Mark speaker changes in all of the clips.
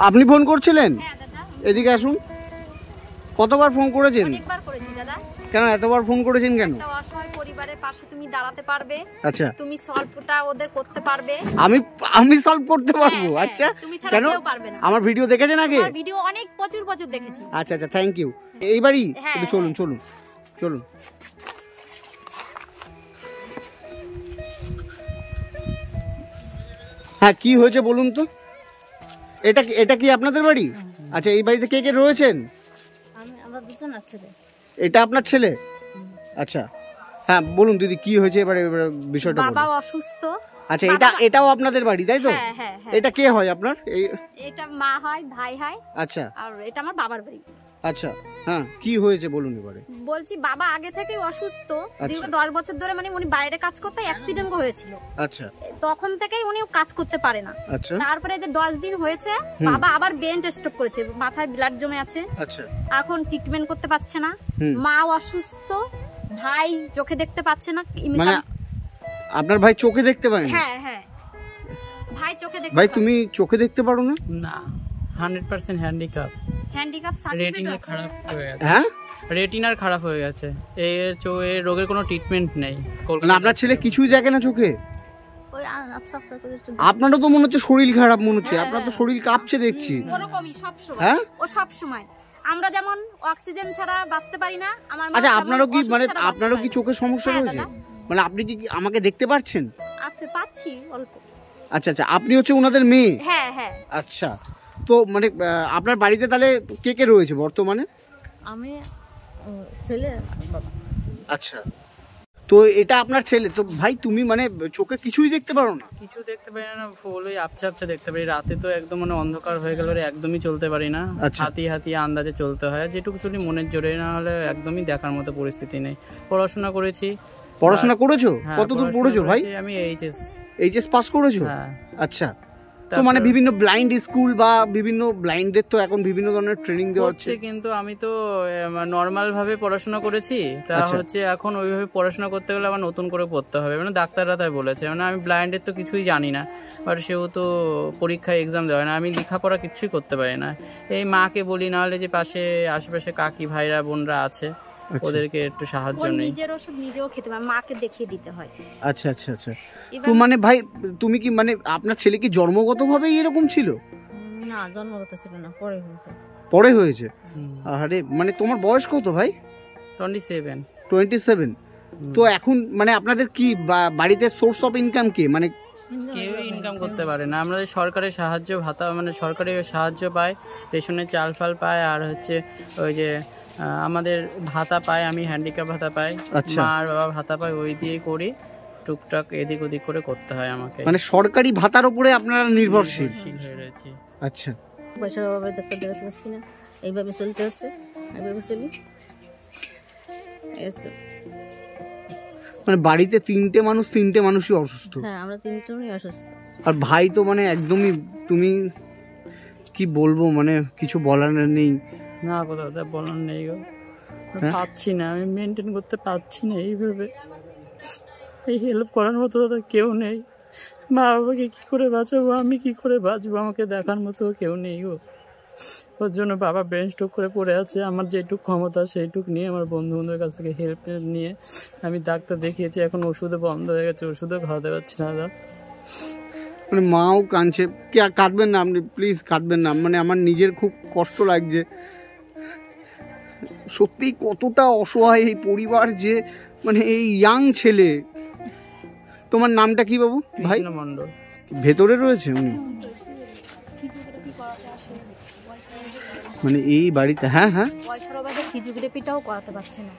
Speaker 1: আপনি ফোন করছিলেন? এদিকে আসুন। কতবার ফোন করেছেন?
Speaker 2: অনেকবার করেছি দাদা।
Speaker 1: কেন এতবার ফোন করেছেন কেন?
Speaker 2: একটা অসহায় পরিবারের পাশে তুমি দাঁড়াতে পারবে।
Speaker 1: আচ্ছা,
Speaker 2: তুমি সলভটা ওদের করতে পারবে।
Speaker 1: আমি সলভ করতে পারবো? আচ্ছা,
Speaker 2: তুমি ছাড়া
Speaker 1: কেন?
Speaker 2: কেউ পারবে না।
Speaker 1: আমার ভিডিও দেখেছেন আগে?
Speaker 2: আমার ভিডিও অনেক প্রচুর দেখেছি।
Speaker 1: আচ্ছা আচ্ছা, থ্যাংক ইউ। এই বাড়ি? একটু চলুন চলুন চলুন। হ্যাঁ, কি হয়েছে বলুন তো? এটা কি আপনাদের বাড়ি? আচ্ছা, এই বাড়িতে কে কে রয়েছেন?
Speaker 2: আমরা দুজন আছি।
Speaker 1: এটা আপনার ছেলে? আচ্ছা, হ্যাঁ বলুন দিদি, কি হয়েছে এবারে বিষয়টা?
Speaker 2: বাবা অসুস্থ।
Speaker 1: আচ্ছা, এটাও আপনাদের বাড়ি তাই তো?
Speaker 2: হ্যাঁ।
Speaker 1: এটা কে হয় আপনার?
Speaker 2: এটা মা হয়, ভাই হয়।
Speaker 1: আচ্ছা,
Speaker 2: আর এটা আমার বাবার বাড়ি।
Speaker 1: আচ্ছা, হ্যাঁ কি হয়েছে বলুন এবারে।
Speaker 2: বলছি বাবা আগে থেকেই অসুস্থ, দীর্ঘ 10 বছর ধরে, মানে উনি বাইরে কাজ করতে অ্যাক্সিডেন্ট হয়েছিল।
Speaker 1: আচ্ছা,
Speaker 2: তখন থেকেই উনি কাজ করতে পারে না।
Speaker 1: আচ্ছা,
Speaker 2: তারপরে যে 10 দিন হয়েছে বাবা আবার ব্রেন স্ট্রোক করেছে, মাথায় ব্লাড জমে আছে।
Speaker 1: আচ্ছা,
Speaker 2: এখন ট্রিটমেন্ট করতে পারছে না। মা অসুস্থ, ভাই চোখে দেখতে পাচ্ছে না।
Speaker 1: মানে আপনার ভাই চোখে দেখতে পায় না?
Speaker 2: হ্যাঁ, ভাই চোখে দেখতে।
Speaker 1: ভাই তুমি চোখে দেখতে পারো না?
Speaker 3: না, 100% হ্যান্ডিক্যাপ
Speaker 2: সার্টিফিকেট
Speaker 3: খারাপ হয়ে গেছে।
Speaker 1: হ্যাঁ,
Speaker 3: রেটিনার খারাপ হয়ে গেছে। এই রোগের কোনো ট্রিটমেন্ট নেই।
Speaker 1: না আপনার ছেলে কিছুই দেখে না চোখে? আপনারও তো মনে হচ্ছে শরীর খারাপ মনে হচ্ছে। আপনার তো শরীর কাঁপছে দেখছি।
Speaker 2: ওরকমই সব সময়।
Speaker 1: হ্যাঁ,
Speaker 2: ও সব সময়। আমরা যেমন অক্সিজেন ছাড়া বাঁচতে পারি না, আমার মা।
Speaker 1: আচ্ছা, আপনারও কি চোখের সমস্যা রয়েছে? মানে আপনি কি আমাকে দেখতে পাচ্ছেন?
Speaker 2: পাচ্ছি অল্প।
Speaker 1: আচ্ছা, আপনি হচ্ছে ওনাদের মেয়ে?
Speaker 2: হ্যাঁ।
Speaker 1: আচ্ছা, তো মানে আপনার বাড়িতে তাহলে কে কে রয়েছে বর্তমানে?
Speaker 2: আমি, ছেলে, বাবা।
Speaker 1: আচ্ছা, তো এটা আপনার ছেলে তো। ভাই তুমি মানে চোখে কিছুই দেখতে পারো না?
Speaker 3: কিছু দেখতে পারি না, ফুল ওই আপচা দেখতে পারি। রাতে তো একদম মানে অন্ধকার হয়ে গেল, একদমই চলতে পারি না। হাতিয়ে আন্দাজে চলতে হয়, যেটুকু চলি মনের জোরে, না হলে একদমই দেখার মতো পরিস্থিতি নেই। পড়াশোনা করেছি।
Speaker 1: পড়াশোনা করেছো? কতদূর পড়েছো ভাই?
Speaker 3: আমি
Speaker 1: এইচএস পাস করেছো? আচ্ছা, তো মানে বিভিন্ন ব্লাইন্ড স্কুল বা বিভিন্ন ব্লাইন্ডদের তো এখন বিভিন্ন ধরনের ট্রেনিং দেওয়া হচ্ছে,
Speaker 3: কিন্তু আমি তো নর্মাল ভাবে পড়াশোনা করেছি। তা হচ্ছে এখন ওইভাবে পড়াশোনা করতে গেলে আবার নতুন করে পড়তে হবে, মানে ডাক্তাররা তাই বলেছে। মানে আমি ব্লাইন্ডের তো কিছুই জানি না, বাট সেও তো পরীক্ষায় এক্সাম দেওয়া না। আমি লেখাপড়া কিছুই করতে পারি না। এই মাকে বলি, না হলে যে আশেপাশে কাকি ভাইরা বোনরা আছে, ওদেরকে একটু সাহায্য নেই।
Speaker 2: নিজের ওষুধ নিজেও খেতে হয়, মাকে দেখিয়ে দিতে হয়।
Speaker 1: আচ্ছা। তো মানে ভাই তুমি কি মানে আপনার ছেলে কি জন্মগতভাবেই এরকম ছিল?
Speaker 2: না, জন্মগত ছিল না,
Speaker 1: পরে হয়েছে। আরে মানে তোমার বয়স কত ভাই?
Speaker 3: 27।
Speaker 1: তো এখন মানে আপনাদের কি বাড়িতে সোর্স অফ ইনকাম কি? মানে
Speaker 3: কেউ ইনকাম করতে পারে না। আমরা সরকারের সাহায্য ভাতা, মানে সরকারি সাহায্য পাই, রেশনের চাল ফাল পাই, আর হচ্ছে ওই যে আমাদের ভাতা পাই, আমি হ্যান্ডিক্যাপ ভাতা পাই, মা আর বাবা ভাতা পাই, ওই দিয়েই করি। টুকটাক এদিক ওদিক করে করতে হয় আমাকে।
Speaker 1: মানে সরকারি ভাতার উপরে আপনারা নির্ভরশীল
Speaker 3: হয়ে রয়েছে।
Speaker 1: আচ্ছা,
Speaker 2: পয়সা বাবা দেখতে পাচ্ছি না, এইভাবে চলতে আছে, এইভাবে চলি।
Speaker 1: মানে বাড়িতে তিনটে মানুষই অসুস্থ?
Speaker 2: হ্যাঁ, আমরা তিনজনই অসুস্থ।
Speaker 1: আর ভাই তো মানে একদমই, তুমি কি বলবো, মানে কিছু বলার নেই।
Speaker 3: না, কোথাও বলার নেই গো, পাচ্ছি না, আমি মেনটেন করতে পারছি না এইভাবে। এই হেল্প করার মতো দাদা কেউ নেই। মা বাবাকে কি করে বাঁচাবো, আমি কি করে বাঁচবো, আমাকে দেখার মতো কেউ নেই গো। ওর জন্য বাবা ব্রেন স্ট্রোক করে পড়ে আছে। আমার যেটুক ক্ষমতা সেইটুক নিয়ে, আমার বন্ধুদের কাছ থেকে হেল্প নিয়ে আমি ডাক্তার দেখিয়েছি। এখন ওষুধও বন্ধ হয়ে গেছে, ওষুধও খাওয়াতে পারছি না দাদা।
Speaker 1: মানে মাও কাঁদছে। কাঁদবেন না আপনি, প্লিজ কাঁদবেন না। মানে আমার নিজের খুব কষ্ট লাগছে সত্যি, কতটা অসহায় এই পরিবার, যে মানে এই ইয়াং ছেলে। তোমার নামটা কি বাবু? ভাই
Speaker 3: মন্ডল।
Speaker 1: ভেতরে রয়েছে উনি মানে এই বাড়িতে? হ্যাঁ,
Speaker 2: পয়সার অভাবে ফিজিওথেরাপিটাও করাতে পারছে না।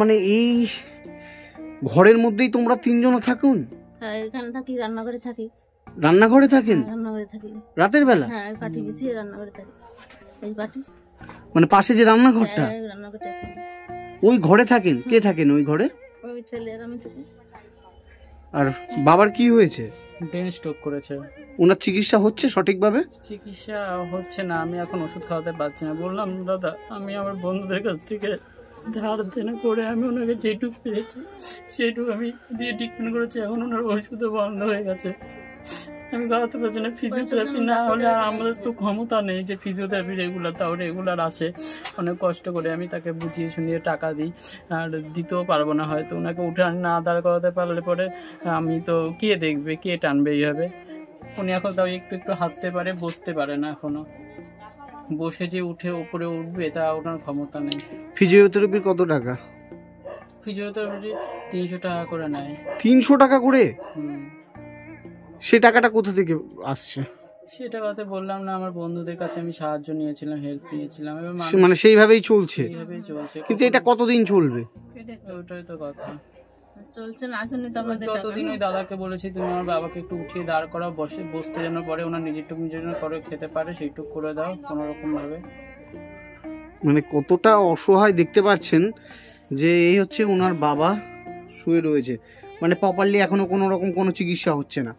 Speaker 1: মানে এই ঘরের মধ্যেই তোমরা তিনজন থাকুন?
Speaker 2: হ্যাঁ, এখানে থাকি, রান্নাঘরে থাকি।
Speaker 1: রান্নাঘরে থাকেন?
Speaker 2: রান্নাঘরে থাকি
Speaker 1: রাতের বেলা?
Speaker 2: হ্যাঁ, পাটি বিছিয়ে রান্নাঘরে থাকি। এই পাটি
Speaker 1: মানে পাশে যে রান্নাঘরটা,
Speaker 2: রান্নাঘরটা
Speaker 1: ওই ঘরে থাকেন? কে থাকেন ওই ঘরে?
Speaker 2: ওই ছেলে আর আমি থাকি।
Speaker 1: আর বাবার কি হয়েছে?
Speaker 3: ব্রেন স্ট্রোক করেছে।
Speaker 1: ওনার চিকিৎসা হচ্ছে সঠিকভাবে?
Speaker 3: চিকিৎসা হচ্ছে না, আমি এখন ওষুধ খাওয়াতে পারছি না। বললাম দাদা, আমি আমার বন্ধুদের কাছ থেকে ধার দেনা করে আমি ওনাকে যেটুকু পেরেছি সেইটুকু আমি দিয়ে ট্রিটমেন্ট করেছি। এখন ওনার ওষুধও বন্ধ হয়ে গেছে। আমি করাতে পারছি না। ফিজিওথেরাপি না হলে আর আমাদের তো ক্ষমতা নেই যে ফিজিওথেরাপি রেগুলার, তাও রেগুলার আসে, অনেক কষ্ট করে আমি তাকে বুঝিয়ে শুনিয়ে টাকা দিই, আর দিতেও পারবো না হয়তো। ওনাকে উঠে না দাঁড় করাতে পারলে পরে আমি তো কে দেখবে, কে টানবে এইভাবে। উনি এখন তাও একটু একটু হাঁটতে পারে, বসতে পারে না এখনো। বসে যে উঠে উপরে উঠবে তা ওনার ক্ষমতা নেই।
Speaker 1: ফিজিওথেরাপির কত টাকা?
Speaker 3: ফিজিওথেরাপি 300 টাকা করে নেয়।
Speaker 1: 300 টাকা করে? সে টাকাটা কোথা থেকে আসছে?
Speaker 3: সেটা কথা বললাম না, আমার বন্ধুদের কাছে আমি সাহায্য নিয়েছিলাম, হেল্প নিয়েছিলাম,
Speaker 1: মানে সেইভাবেই চলছে।
Speaker 3: চলছে।
Speaker 1: কিন্তু এটা কতদিন চলবে?
Speaker 3: ওটাই তো কথা,
Speaker 4: চলছে না আসলে। তো আমাদের
Speaker 3: যতদিন ওই দাদাকে বলেছি তুমি আমার বাবাকে একটু উঠিয়ে দাঁড় করাও, বসতে যেন পরে ওনার নিজেরটুকু নিজের করে খেতে পারে সেইটুক করে দাও কোনো রকম ভাবে।
Speaker 1: মানে কতটা অসহায় দেখতে পাচ্ছেন যে এই হচ্ছে ওনার বাবা শুয়ে রয়েছে, মানে প্রপারলি এখনো কোনো রকম কোনো চিকিৎসা হচ্ছে না,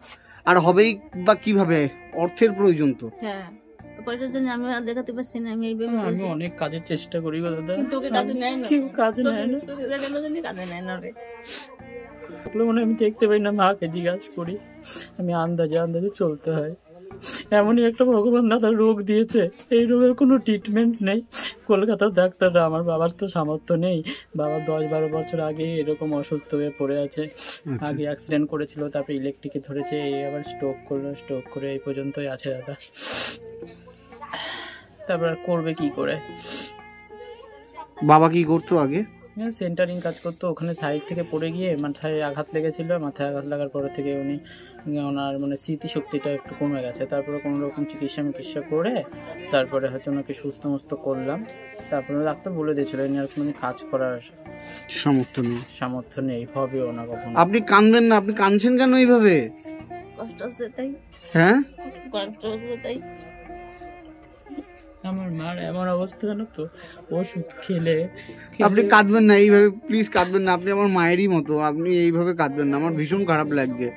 Speaker 1: আর হবেই বা কিভাবে? অর্থের প্রয়োজন তো।
Speaker 4: হ্যাঁ, পয়সার জন্য আমি আর দেখাতে পারছি না। আমি এইভাবে
Speaker 3: আমি অনেক কাজের চেষ্টা করি গো দাদা,
Speaker 4: কিন্তু ওকে কাজে নেয় না,
Speaker 3: কেউ কাজে নেয় না,
Speaker 4: কাজে নেয় না রে।
Speaker 3: মানে আমি দেখতে পাই না, মাকে জিজ্ঞাসা করি, আমি আন্দাজে আন্দাজে চলতে হয়। এমনই একটা ভগবান দাদা রোগ দিয়েছে, এই রোগের কোনো ট্রিটমেন্ট নেই। কলকাতার ডাক্তাররা, আমার বাবার তো সামর্থ্য নেই, বাবা 10-12 বছর আগে এরকম অসুস্থ হয়ে পড়ে আছে। আগে অ্যাক্সিডেন্ট করেছিল, তারপরে ইলেকট্রিকে ধরেছে, এই আবার স্ট্রোক করলো, স্ট্রোক করে এই পর্যন্তই আছে দাদা। তারপর আর করবে কি করে?
Speaker 1: বাবা কি করতো আগে?
Speaker 3: সেন্টারিং কাজ করতো, ওখানে সাইড থেকে পড়ে গিয়ে মাথায় আঘাত লেগেছিল। মাথায় আঘাত লাগার পর থেকে ওনার মানে স্মৃতিশক্তিটা একটু কমে গেছে। তারপরে কোনো রকম চিকিৎসা করে তারপরে হচ্ছে ওনাকে সুস্থ মস্ত করলাম। তারপরে ডাক্তার বলে দিয়েছিল এনে আর কোনো কাজ করার সামর্থ্য নেই, হবেও না কখনো।
Speaker 1: আপনি কাঁদবেন না, আপনি কাঁদছেন কেন এইভাবে?
Speaker 4: কষ্ট হচ্ছে তাই।
Speaker 1: হ্যাঁ,
Speaker 4: কষ্ট হচ্ছে তাই।
Speaker 3: আমার মার এমন অবস্থা জানো তো, ওষুধ খেলে।
Speaker 1: আপনি কাঁদবেন না এইভাবে, প্লিজ কাঁদবেন না। আপনি আমার মায়েরই মতো, আপনি এইভাবে কাঁদবেন না, আমার ভীষণ খারাপ লাগছে।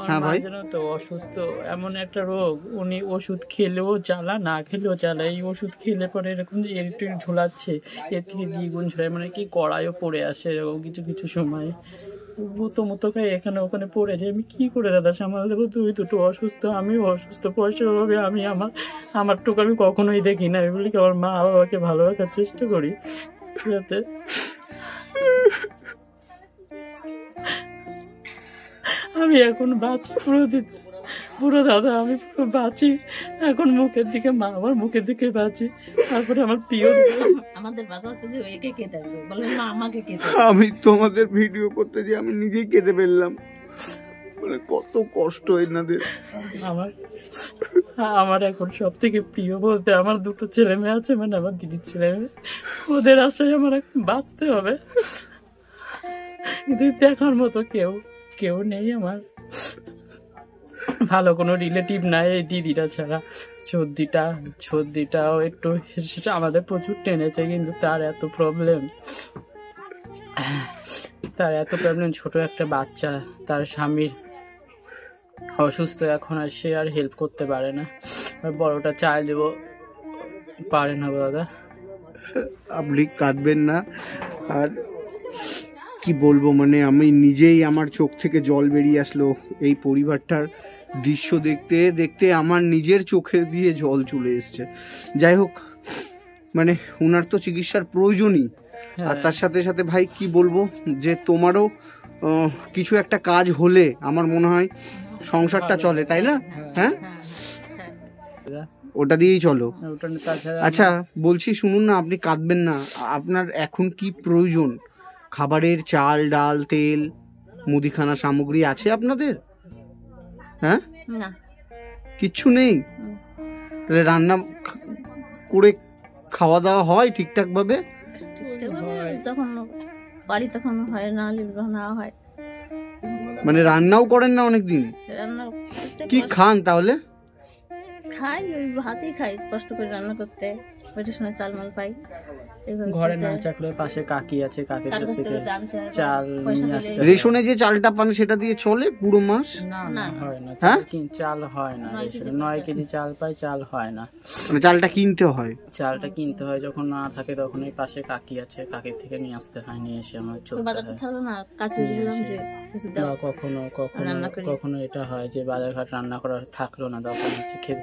Speaker 1: হ্যাঁ ভাই,
Speaker 3: জানো তো অসুস্থ, এমন একটা রোগ, উনি ওষুধ খেলেও জ্বালা, না খেলেও জ্বালা। এই ওষুধ খেলে পরে এরকম যে ইলেকট্রিক ঝোলাচ্ছে, এর থেকে দ্বিগুণ ঝোলায়, মানে কি কড়াইও পড়ে আসে এরকম কিছু কিছু সময়। মতো খাই এখানে ওখানে পড়ে যায়। আমি কি করে দাদা সামাল দেবো? তুই দুটো অসুস্থ, আমিও অসুস্থ, পয়সার অভাবে আমি আমার টুকু আমি কখনোই দেখি না। এগুলি কি আমার মা বাবাকে ভালো রাখার চেষ্টা করি যাতে আমি এখন বাঁচি পুরো দাদা, আমি পুরো বাঁচি এখন। মুখের দিকে মা, আমার মুখের দিকে বাঁচি। তারপরে আমার প্রিয়
Speaker 4: আমাদের বাসা হচ্ছে যে একে কেঁদে আসবে, বলে না আমাকে কেঁদে।
Speaker 1: আমি তোমাদের ভিডিও করতে যে আমি নিজেই কেঁদে ফেললাম, মানে কত কষ্ট এনাদের।
Speaker 3: আমার এখন সব থেকে প্রিয় বলতে আমার দুটো ছেলে মেয়ে আছে, মানে আমার দিদির ছেলে মেয়ে, ওদের আশায় আমার এখন বাঁচতে হবে। কিন্তু দেখার মতো কেউ নেই আমার, ভালো কোনো রিলেটিভ নাই এই দিদিরা ছাড়া। সর্দিটাও একটু আমাদের প্রচুর টেনেছে, কিন্তু তার এত প্রবলেম, ছোট একটা বাচ্চা, তার স্বামীর অসুস্থ এখন, আর সে আর হেল্প করতে পারে না। আর বড়টা চাই দেব পারে না দাদা।
Speaker 1: আপনি কাঁদবেন না। আর কি বলবো, মানে আমি নিজেই, আমার চোখ থেকে জল বেরিয়ে আসলো এই পরিবারটার দৃশ্য দেখতে দেখতে। আমার নিজের চোখের দিয়ে জল চলে এসছে। যাই হোক, মানে ওনার তো চিকিৎসার প্রয়োজনই। আর তার সাথে সাথে ভাই কি বলবো, যে তোমারও কিছু একটা কাজ হলে আমার মনে হয় সংসারটা চলে, তাই না? হ্যাঁ, ওটা দিয়েই চলো। আচ্ছা বলছি, শুনুন না, আপনি কাঁদবেন না। আপনার এখন কি প্রয়োজন? খাবারের চাল, ডাল, তেল, মুদিখানা সামগ্রী আছে আপনাদের? হ্যাঁ,
Speaker 4: না
Speaker 1: কিচ্ছু নেই? তাহলে রান্না করে খাওয়া দাওয়া হয় ঠিকঠাক ভাবে?
Speaker 4: যখন বাড়ি তখন হয়, না না হয়।
Speaker 1: মানে রান্নাও করেন না অনেকদিন?
Speaker 4: রান্না
Speaker 1: কি খান তাহলে?
Speaker 4: খাই, ওই ভাতই খাই, কষ্ট করে রান্না করতে, ওইটার সময় চাল মাল পাই। এইভাবে
Speaker 3: ঘরে
Speaker 4: চলতে
Speaker 3: না
Speaker 4: হয়।
Speaker 3: চাকলে পাশে কাকি আছে, কাকির
Speaker 4: কার
Speaker 3: কাছ
Speaker 4: কাছ
Speaker 3: থেকে
Speaker 4: থেকে জানতে হবে,
Speaker 3: চাল
Speaker 4: পয়সা
Speaker 3: নিয়ে
Speaker 4: পেলে-
Speaker 3: আসতে হয়।
Speaker 1: রেশনে যে চালটা পান সেটা দিয়ে চলে পুরো মাস?
Speaker 3: না না হয় না,
Speaker 1: হ্যাঁ?
Speaker 3: চাল হয় না
Speaker 4: 9 কেজি
Speaker 3: 9 কেজি চাল পাই, চাল হয় না।
Speaker 1: মানে চালটা কিনতে হয়?
Speaker 3: চালটা কিনতে হয়, যখন না থাকে তখন এই পাশে কাকি আছে, কাকির থেকে নিয়ে আসতে হয়, নিয়ে এসে আমার
Speaker 4: ওই
Speaker 3: চলতে
Speaker 4: বাজারটা
Speaker 3: হয়।
Speaker 4: থাকলো না, কাছে দিলাম যে কিছু দাও।
Speaker 3: বা কখনো কখনো
Speaker 4: রান্না করি।
Speaker 3: কখনো এটা হয় যে বাজারঘাট রান্না করা থাকলো না, তখন হচ্ছে খেতে,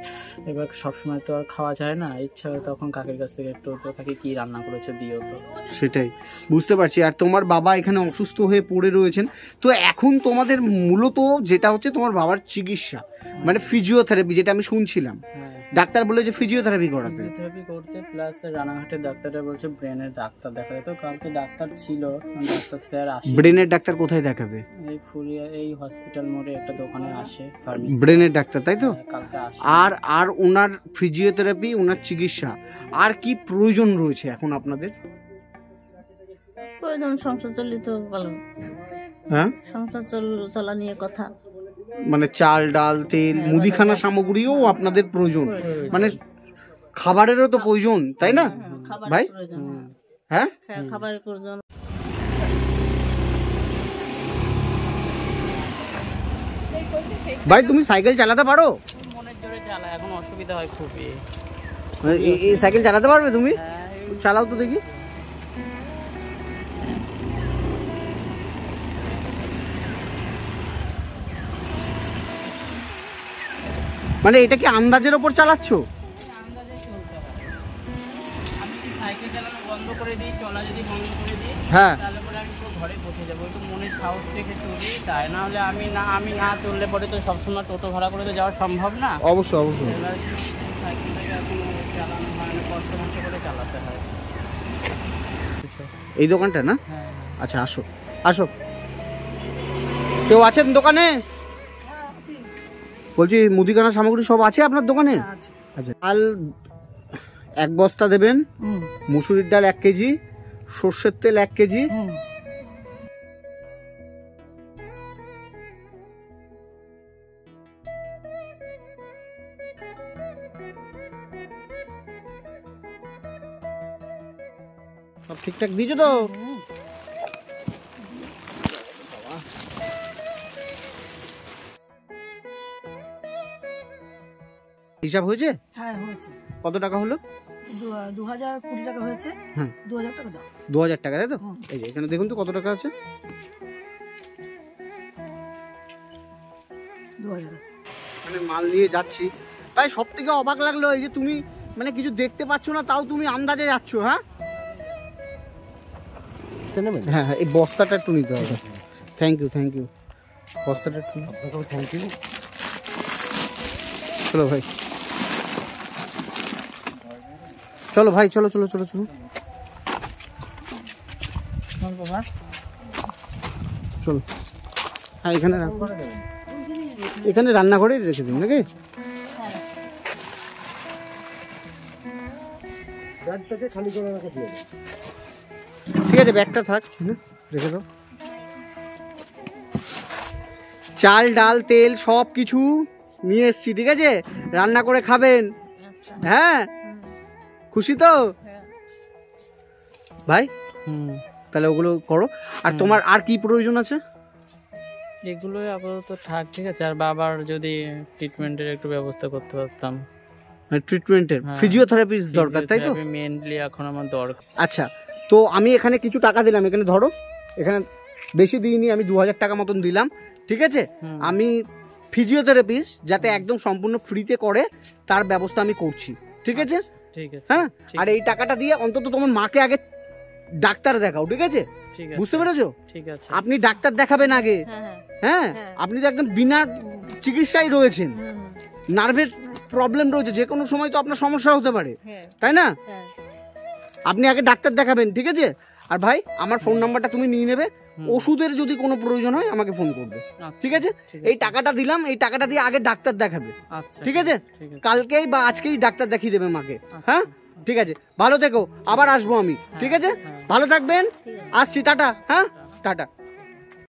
Speaker 3: এবার সবসময় তো আর খাওয়া যায় না, ইচ্ছা হয় তখন কাকির কাছ থেকে একটু তো কাকি কি রান্না করেছে দিও তো।
Speaker 1: সেটাই বুঝতে পারছি। আর তোমার বাবা এখানে অসুস্থ হয়ে পড়ে রয়েছেন, তো এখন তোমাদের মূলত যেটা হচ্ছে তোমার বাবার চিকিৎসা, মানে ফিজিওথেরাপি, যেটা আমি শুনছিলাম
Speaker 3: হ্যাঁ,
Speaker 1: ডাক্তার বলে যে ফিজিওথেরাপি করাতে।
Speaker 3: ফিজিওথেরাপি করতে, প্লাস রানাঘাটের ডাক্তাররা বলছে ব্রেনের ডাক্তার দেখা যায়। তো কালকে ডাক্তার ছিল, ডাক্তার স্যার আসে।
Speaker 1: ব্রেনের ডাক্তার কোথায় দেখাবে?
Speaker 3: এই ফুলিয়া এই হসপিটাল মোড়ে একটা দোকানে আসে, ফার্মেসি।
Speaker 1: ব্রেনের ডাক্তার, তাই তো?
Speaker 3: কালকে আসে।
Speaker 1: আর ওনার ফিজিওথেরাপি, ওনার চিকিৎসা, আর কি প্রয়োজন রয়েছে এখন আপনাদের?
Speaker 4: প্রয়োজন সংসার চললে তো ভালো,
Speaker 1: হ্যাঁ,
Speaker 4: সংসার চলা নিয়ে কথা।
Speaker 1: মানে চাল ডাল তেল মুদিখানা সামগ্রীও আপনাদের প্রয়োজন, মানে খাবারেরও তো প্রয়োজন, তাই না
Speaker 4: খাবারের
Speaker 1: ভাই?
Speaker 4: প্রয়োজন,
Speaker 1: হ্যাঁ,
Speaker 4: হ্যাঁ খাবারের প্রয়োজন।
Speaker 1: ভাই তুমি সাইকেল চালাতে পারো?
Speaker 3: মনের জোরে চালায়, এখন অসুবিধা হয় খুবই।
Speaker 1: মানে এই সাইকেল চালাতে পারবে তুমি?
Speaker 3: হ্যাঁ,
Speaker 1: চালাও তো দেখি। মানে এটা কি আন্দাজের ওপর চালাচ্ছ?
Speaker 3: আন্দাজে চলতে হয়। আমি যদি সাইকেল চালানো বন্ধ করে দিই, চলা যদি বন্ধ করে দিই,
Speaker 1: হ্যাঁ,
Speaker 3: তাহলে পরে আমি পুরো ঘরে বসে যাবো। একটু মনের সাহস থেকে চলি, তাই না হলে আমি না চললে পরে তো সবসময় টোটো ভাড়া করে তো যাওয়া সম্ভব না।
Speaker 1: অবশ্যই অবশ্যই।
Speaker 3: এবার সাইকেলটাকে এখন চালানো হয় না, কষ্ট মষ্ট করে চালাতে হয়।
Speaker 1: এই দোকানটা না?
Speaker 3: হ্যাঁ,
Speaker 1: আচ্ছা, আসো আসো। কেউ আছেন দোকানে? বলছি মুদিখানা সামগ্রী সব আছে আপনার দোকানে? আচ্ছা, ডাল 1 বস্তা দেবেন, মুসুরির ডাল 1 কেজি, সর্ষের তেল 1 কেজি, সব ঠিকঠাক দিয়েছো তো? হিসাব হয়েছে?
Speaker 5: হ্যাঁ হয়েছে।
Speaker 1: কত টাকা হলো?
Speaker 5: 2020 টাকা হয়েছে।
Speaker 1: হ্যাঁ,
Speaker 5: 2000 টাকা দাও।
Speaker 1: 2000 টাকা, তাই তো? এই যে এখানে দেখুন তো কত টাকা আছে।
Speaker 5: 2000 আছে।
Speaker 1: মানে মাল নিয়ে যাচ্ছি, তাই সব থেকে অবাক লাগলো এই যে তুমি মানে কিছু দেখতে পাচ্ছ না, তাও তুমি আন্দাজে যাচ্ছ। হ্যাঁ হ্যাঁ হ্যাঁ, এই বস্তাটা একটু নিতে হবে। থ্যাংক ইউ, বস্তাটা একটু থ্যাংক ইউ। চলো ভাই, চলো ভাই, চলো। চলো, হ্যাঁ এখানে রান্না করে রেখে দিন নাকি? ঠিক আছে, ব্যাগটা থাক, রেখে দাও। চাল ডাল তেল সব কিছু নিয়ে এসছি, ঠিক আছে? রান্না করে খাবেন। হ্যাঁ, খুশি তো ভাই? তাহলে ওগুলো করো। আর তোমার আর কি প্রয়োজন আছে?
Speaker 3: এগুলোই আপাতত থাক, ঠিক আছে। আর বাবার যদি ট্রিটমেন্টের একটু ব্যবস্থা করতে পারতাম।
Speaker 1: ট্রিটমেন্টের ফিজিওথেরাপি দরকার, তাই তো?
Speaker 3: মেইনলি এখন আমার দরকার।
Speaker 1: আচ্ছা, তো আমি এখানে কিছু টাকা দিলাম, এখানে ধরো। এখানে বেশি দিইনি, আমি 2000 টাকা মতন দিলাম, ঠিক আছে? আমি ফিজিওথেরাপিস্ট যাতে একদম সম্পূর্ণ ফ্রিতে করে তার ব্যবস্থা আমি করছি, ঠিক আছে?
Speaker 3: ঠিক আছে,
Speaker 1: হ্যাঁ, আর এই টাকাটা দিয়ে অন্তত তোমার মাকে আগে ডাক্তার দেখাও, ঠিক আছে?
Speaker 3: ঠিক আছে,
Speaker 1: বুঝতে পেরেছো?
Speaker 3: ঠিক আছে।
Speaker 1: আপনি ডাক্তার দেখাবেন আগে। হ্যাঁ, আপনি তো একদম বিনা চিকিৎসায় রয়েছেন, নার্ভের প্রবলেম রয়েছে, যে কোনো সময় তো আপনার সমস্যা হতে পারে, তাই না? আপনি আগে ডাক্তার দেখাবেন, ঠিক আছে? আর ভাই, আমার ফোন নাম্বারটা তুমি নিয়ে নেবে, ওষুধের যদি কোনো প্রয়োজন হয় আমাকে ফোন করবে, ঠিক আছে? এই টাকাটা দিলাম, এই টাকাটা দিয়ে আগে ডাক্তার দেখাবে, ঠিক আছে? কালকেই বা আজকেই ডাক্তার দেখিয়ে দেবে মাকে। হ্যাঁ, ঠিক আছে, ভালো থেকো, আবার আসবো আমি, ঠিক আছে? ভালো থাকবেন, আসছি, টাটা। হ্যাঁ, টাটা।